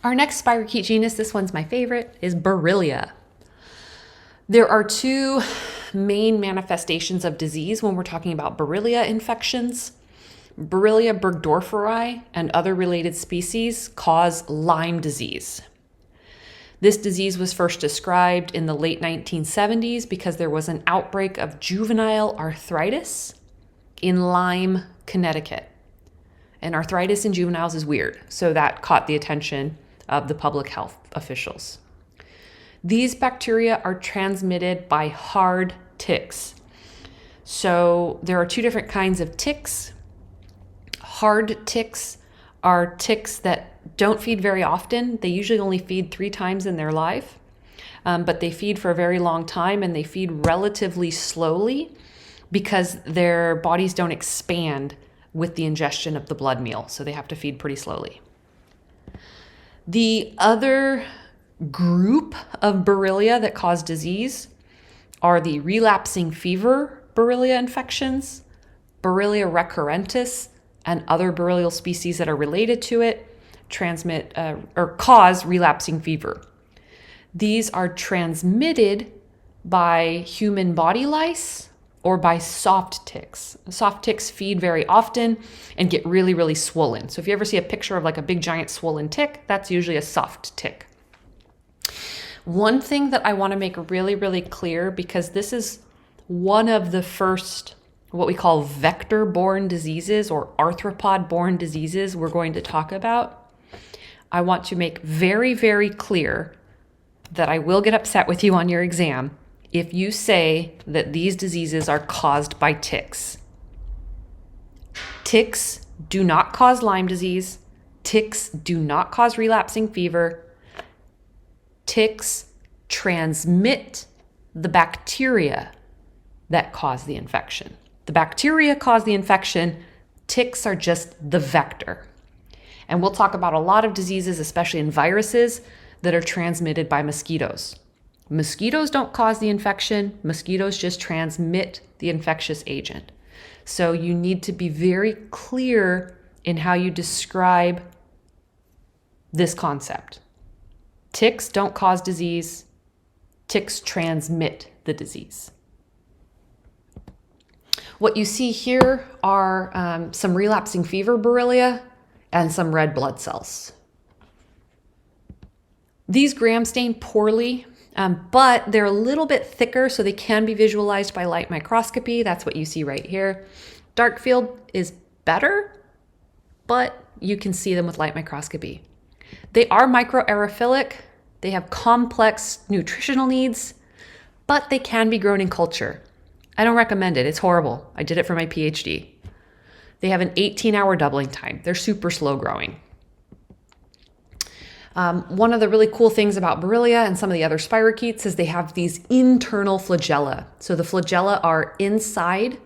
Our next spirochete genus, this one's my favorite, is Borrelia. There are two main manifestations of disease when we're talking about Borrelia infections. Borrelia burgdorferi and other related species cause Lyme disease. This disease was first described in the late 1970s because there was an outbreak of juvenile arthritis in Lyme, Connecticut. And arthritis in juveniles is weird, so that caught the attention of the public health officials. These bacteria are transmitted by hard ticks. So there are two different kinds of ticks. Hard ticks are ticks that don't feed very often. They usually only feed 3 times in their life, but they feed for a very long time and they feed relatively slowly because their bodies don't expand with the ingestion of the blood meal. So they have to feed pretty slowly. The other group of Borrelia that cause disease are the relapsing fever Borrelia infections, Borrelia recurrentis, and other borrelial species that are related to it transmit or cause relapsing fever. These are transmitted by human body lice or by soft ticks. Soft ticks feed very often and get really, really swollen. So if you ever see a picture of like a big giant swollen tick, that's usually a soft tick. One thing that I want to make really, really clear, because this is one of the first what we call vector-borne diseases or arthropod-borne diseases we're going to talk about, I want to make very, very clear that I will get upset with you on your exam if you say that these diseases are caused by ticks. Ticks do not cause Lyme disease. Ticks do not cause relapsing fever. Ticks transmit the bacteria that cause the infection. The bacteria cause the infection. Ticks are just the vector. And we'll talk about a lot of diseases, especially in viruses, that are transmitted by mosquitoes. Mosquitoes don't cause the infection. Mosquitoes just transmit the infectious agent. So you need to be very clear in how you describe this concept. Ticks don't cause disease. Ticks transmit the disease. What you see here are some relapsing fever Borrelia and some red blood cells. These gram stain poorly, but they're a little bit thicker, so they can be visualized by light microscopy. That's what you see right here. Dark field is better, but you can see them with light microscopy. They are microaerophilic. They have complex nutritional needs, but they can be grown in culture. I don't recommend it. It's horrible. I did it for my PhD. They have an 18-hour doubling time. They're super slow growing. One of the really cool things about Borrelia and some of the other spirochetes is they have these internal flagella. So the flagella are inside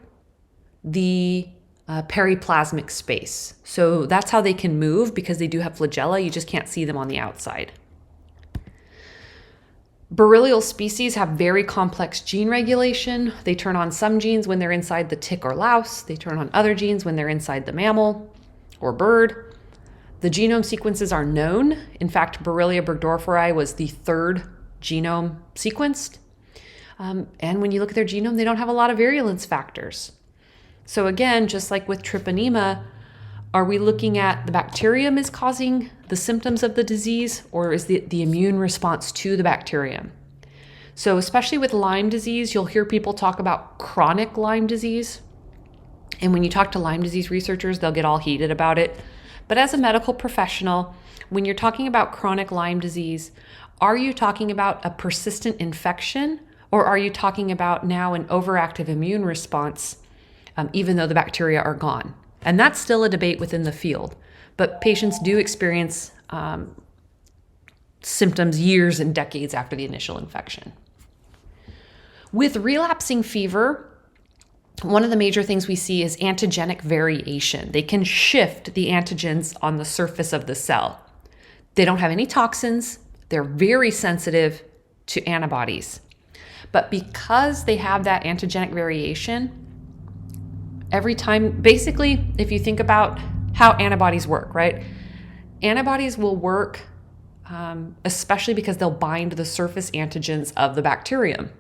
the periplasmic space. So that's how they can move, because they do have flagella. You just can't see them on the outside. Borrelial species have very complex gene regulation. They turn on some genes when they're inside the tick or louse. They turn on other genes when they're inside the mammal or bird. The genome sequences are known. In fact, Borrelia burgdorferi was the 3rd genome sequenced. And when you look at their genome, they don't have a lot of virulence factors. So again, just like with treponema, are we looking at the bacterium is causing the symptoms of the disease, or is the immune response to the bacterium? So especially with Lyme disease, you'll hear people talk about chronic Lyme disease. And when you talk to Lyme disease researchers, they'll get all heated about it. But as a medical professional, when you're talking about chronic Lyme disease, are you talking about a persistent infection, or are you talking about now an overactive immune response, even though the bacteria are gone? And that's still a debate within the field. But patients do experience symptoms years and decades after the initial infection. With relapsing fever, one of the major things we see is antigenic variation. They can shift the antigens on the surface of the cell. They don't have any toxins. They're very sensitive to antibodies. But because they have that antigenic variation, every time, basically, if you think about how antibodies work, right? Antibodies will work especially because they'll bind the surface antigens of the bacterium.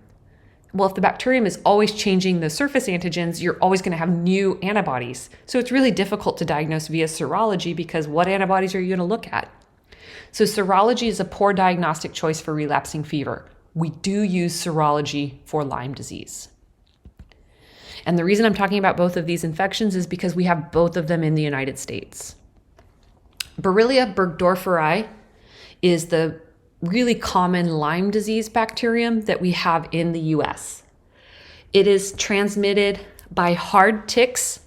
Well, if the bacterium is always changing the surface antigens, you're always going to have new antibodies. So it's really difficult to diagnose via serology because what antibodies are you going to look at? So serology is a poor diagnostic choice for relapsing fever. We do use serology for Lyme disease. And the reason I'm talking about both of these infections is because we have both of them in the United States. Borrelia burgdorferi is the really common Lyme disease bacterium that we have in the US. It is transmitted by hard ticks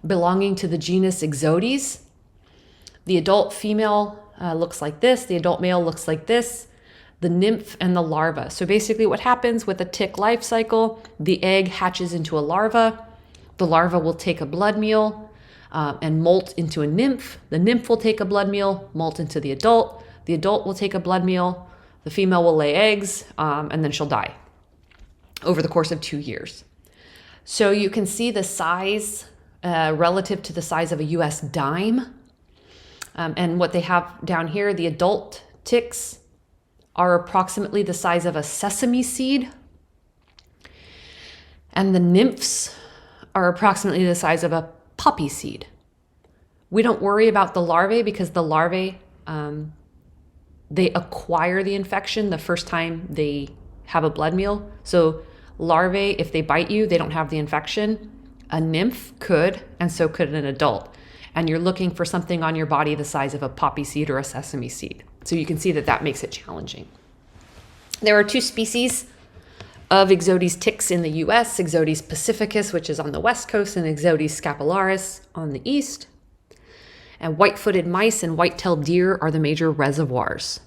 belonging to the genus Ixodes. The adult female looks like this. The adult male looks like this. The nymph and the larva. So basically what happens with a tick life cycle, the egg hatches into a larva. The larva will take a blood meal and molt into a nymph. The nymph will take a blood meal, molt into the adult. The adult will take a blood meal. The female will lay eggs, and then she'll die over the course of 2 years. So you can see the size relative to the size of a US dime. And what they have down here, the adult ticks are approximately the size of a sesame seed. And the nymphs are approximately the size of a poppy seed. We don't worry about the larvae because the larvae, they acquire the infection the first time they have a blood meal. So larvae, if they bite you, they don't have the infection. A nymph could, and so could an adult. And you're looking for something on your body the size of a poppy seed or a sesame seed. So you can see that that makes it challenging. There are 2 species of Ixodes ticks in the US, Ixodes pacificus, which is on the west coast, and Ixodes scapularis on the east. And white-footed mice and white-tailed deer are the major reservoirs.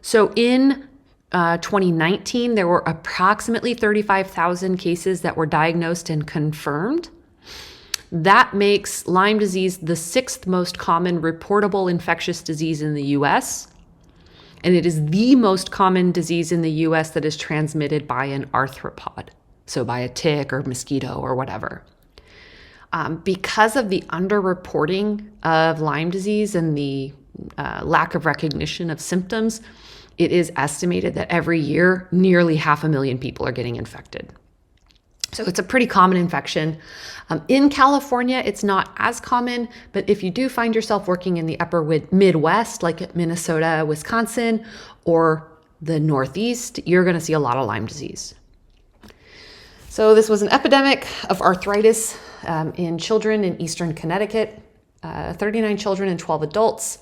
So in 2019, there were approximately 35,000 cases that were diagnosed and confirmed. That makes Lyme disease the 6th most common reportable infectious disease in the US. And it is the most common disease in the US that is transmitted by an arthropod, so by a tick or mosquito or whatever. Because of the underreporting of Lyme disease and the lack of recognition of symptoms, it is estimated that every year, nearly 500,000 people are getting infected. So it's a pretty common infection. In California, it's not as common, but if you do find yourself working in the upper Midwest, like Minnesota, Wisconsin, or the Northeast, you're going to see a lot of Lyme disease. So this was an epidemic of arthritis in children in eastern Connecticut. 39 children and 12 adults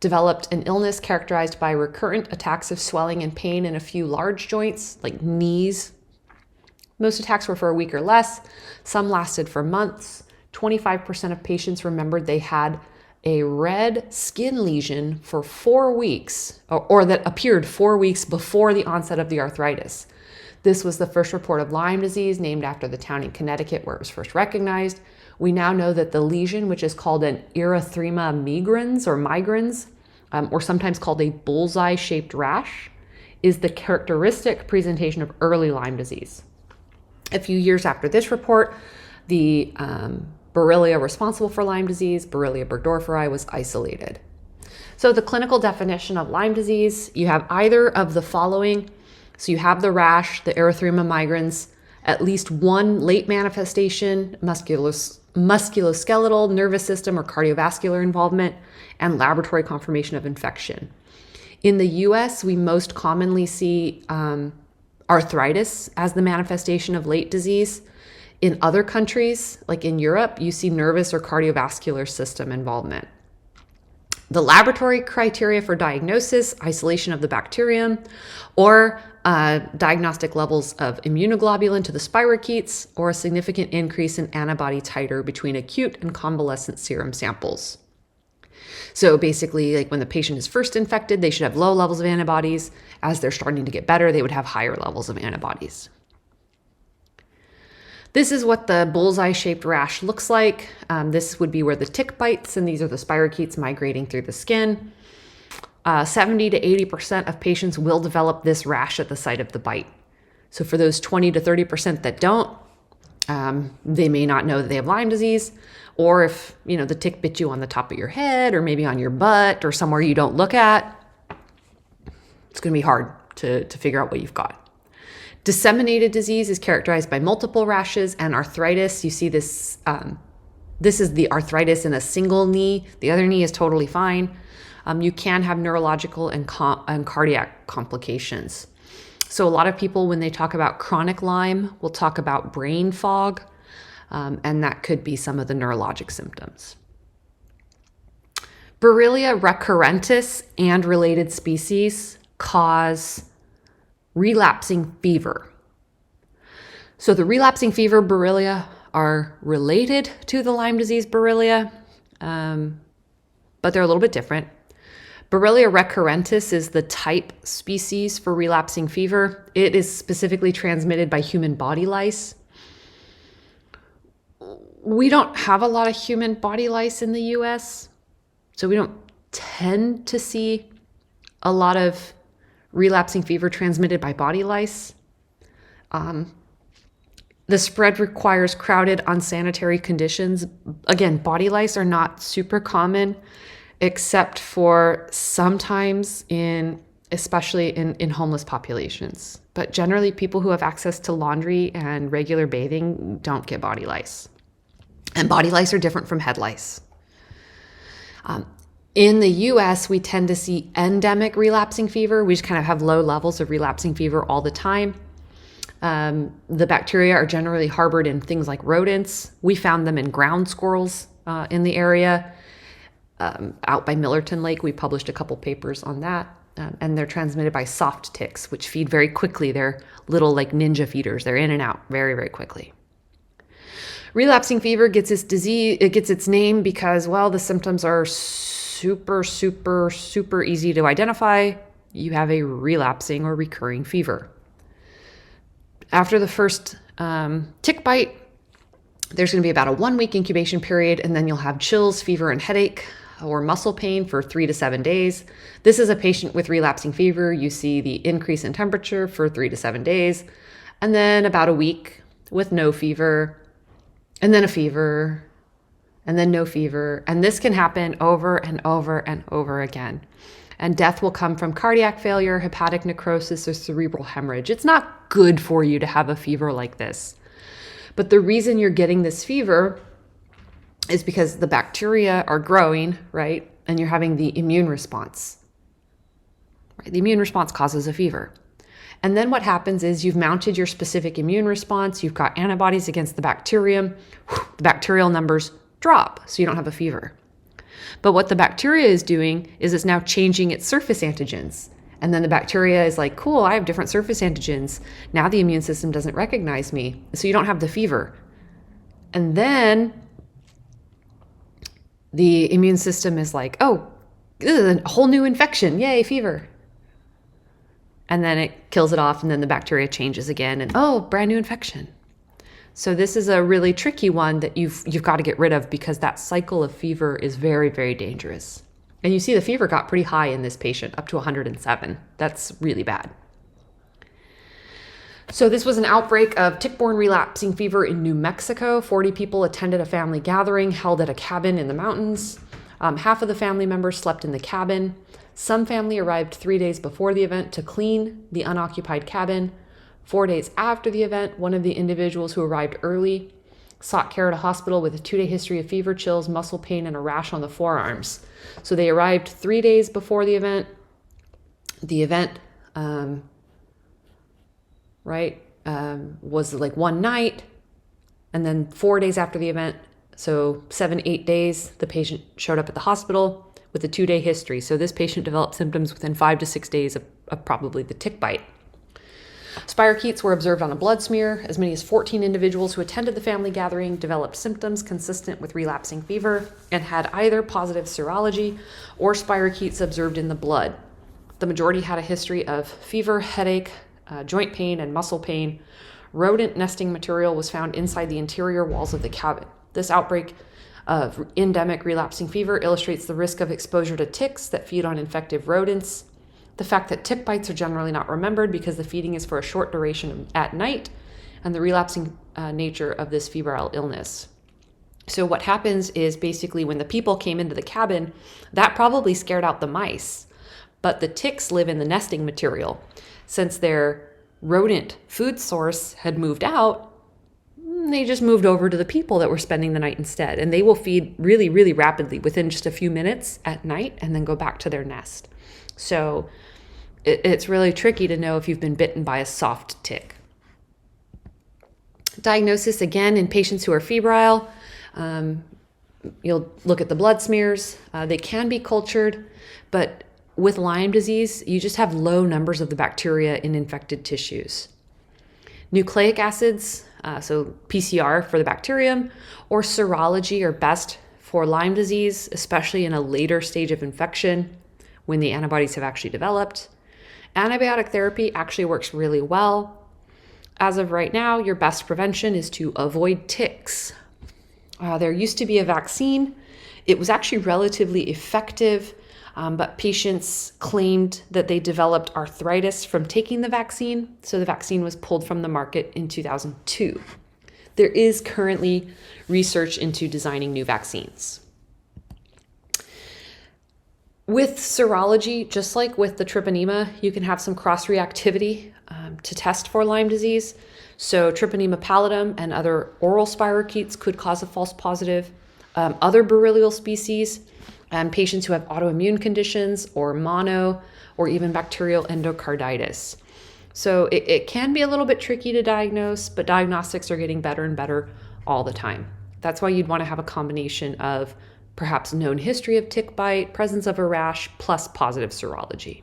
developed an illness characterized by recurrent attacks of swelling and pain in a few large joints, like knees. Most attacks were for a week or less. Some lasted for months. 25% of patients remembered they had a red skin lesion for 4 weeks, or that appeared 4 weeks before the onset of the arthritis. This was the first report of Lyme disease, named after the town in Connecticut where it was first recognized. We now know that the lesion, which is called an erythema migrans or migrans, or sometimes called a bullseye-shaped rash, is the characteristic presentation of early Lyme disease. A few years after this report, the Borrelia responsible for Lyme disease, Borrelia burgdorferi, was isolated. So the clinical definition of Lyme disease, you have either of the following. So you have the rash, the erythema migrans, at least one late manifestation, musculoskeletal, nervous system, or cardiovascular involvement, and laboratory confirmation of infection. In the US, we most commonly see arthritis as the manifestation of late disease. In other countries, like in Europe, you see nervous or cardiovascular system involvement. The laboratory criteria for diagnosis, isolation of the bacterium, or diagnostic levels of immunoglobulin to the spirochetes, or a significant increase in antibody titer between acute and convalescent serum samples. So basically, like when the patient is first infected, they should have low levels of antibodies. As they're starting to get better, they would have higher levels of antibodies. This is what the bullseye-shaped rash looks like. This would be where the tick bites, and these are the spirochetes migrating through the skin. 70 to 80% of patients will develop this rash at the site of the bite. So for those 20 to 30% that don't, they may not know that they have Lyme disease, or if the tick bit you on the top of your head or maybe on your butt or somewhere you don't look at, it's going to be hard to figure out what you've got. Disseminated disease is characterized by multiple rashes and arthritis. You see this, this is the arthritis in a single knee. The other knee is totally fine. You can have neurological and cardiac complications. So a lot of people, when they talk about chronic Lyme, will talk about brain fog, and that could be some of the neurologic symptoms. Borrelia recurrentis and related species cause relapsing fever. So the relapsing fever Borrelia are related to the Lyme disease Borrelia, but they're a little bit different. Borrelia recurrentis is the type species for relapsing fever. It is specifically transmitted by human body lice. We don't have a lot of human body lice in the US, so we don't tend to see a lot of relapsing fever transmitted by body lice. The spread requires crowded, unsanitary conditions. Again, body lice are not super common, except for sometimes especially in homeless populations. But generally, people who have access to laundry and regular bathing don't get body lice. And body lice are different from head lice. In the US, we tend to see endemic relapsing fever. We just kind of have low levels of relapsing fever all the time. The bacteria are generally harbored in things like rodents. We found them in ground squirrels in the area. Out by Millerton Lake, we published a couple papers on that. And they're transmitted by soft ticks, which feed very quickly. They're little like ninja feeders. They're in and out very, very quickly. Relapsing fever gets its name because, well, the symptoms are super, super, super easy to identify. You have a relapsing or recurring fever. After the first tick bite, there's going to be about a 1-week incubation period, and then you'll have chills, fever, and headache or muscle pain for 3 to 7 days. This is a patient with relapsing fever. You see the increase in temperature for 3 to 7 days, and then about a week with no fever, and then a fever, and then no fever. And this can happen over and over and over again. And death will come from cardiac failure, hepatic necrosis, or cerebral hemorrhage. It's not good for you to have a fever like this. But the reason you're getting this fever is because the bacteria are growing, right? And you're having the immune response. Right? The immune response causes a fever. And then what happens is you've mounted your specific immune response. You've got antibodies against the bacterium. The bacterial numbers drop, so you don't have a fever. But what the bacteria is doing is it's now changing its surface antigens. And then the bacteria is like, cool, I have different surface antigens. Now the immune system doesn't recognize me, so you don't have the fever. And then the immune system is like, oh, this is a whole new infection. Yay, fever. And then it kills it off, and then the bacteria changes again, and oh, brand new infection. So this is a really tricky one that you've got to get rid of, because that cycle of fever is very, very dangerous. And you see the fever got pretty high in this patient, up to 107. That's really bad. So this was an outbreak of tick-borne relapsing fever in New Mexico. 40 people attended a family gathering held at a cabin in the mountains. Half of the family members slept in the cabin. Some family arrived 3 days before the event to clean the unoccupied cabin. 4 days after the event, one of the individuals who arrived early sought care at a hospital with a 2-day history of fever, chills, muscle pain, and a rash on the forearms. So they arrived 3 days before the event. The event, was like one night, and then 4 days after the event, so 7-8 days, the patient showed up at the hospital with a 2-day history. So this patient developed symptoms within 5 to 6 days of probably the tick bite. Spirochetes were observed on a blood smear. As many as 14 individuals who attended the family gathering developed symptoms consistent with relapsing fever and had either positive serology or spirochetes observed in the blood. The majority had a history of fever, headache, joint pain, and muscle pain. Rodent nesting material was found inside the interior walls of the cabin. This outbreak of endemic relapsing fever illustrates the risk of exposure to ticks that feed on infective rodents. The fact that tick bites are generally not remembered because the feeding is for a short duration at night, and the relapsing nature of this febrile illness. So what happens is basically when the people came into the cabin, that probably scared out the mice. but the ticks live in the nesting material. Since their rodent food source had moved out, they just moved over to the people that were spending the night instead. And they will feed really, really rapidly within just a few minutes at night and then go back to their nest. So it's really tricky to know if you've been bitten by a soft tick. Diagnosis, again, in patients who are febrile, you'll look at the blood smears. They can be cultured, but with Lyme disease, you just have low numbers of the bacteria in infected tissues. Nucleic acids, so PCR for the bacterium, or serology are best for Lyme disease, especially in a later stage of infection when the antibodies have actually developed. Antibiotic therapy actually works really well. As of right now, your best prevention is to avoid ticks. There used to be a vaccine. It was actually relatively effective, but patients claimed that they developed arthritis from taking the vaccine, so the vaccine was pulled from the market in 2002. There is currently research into designing new vaccines. With serology, just like with the treponema, you can have some cross-reactivity to test for Lyme disease. So treponema pallidum and other oral spirochetes could cause a false positive. Other borrelial species, patients who have autoimmune conditions or mono or even bacterial endocarditis. So it can be a little bit tricky to diagnose, but diagnostics are getting better and better all the time. That's why you'd want to have a combination of perhaps known history of tick bite, presence of a rash, plus positive serology.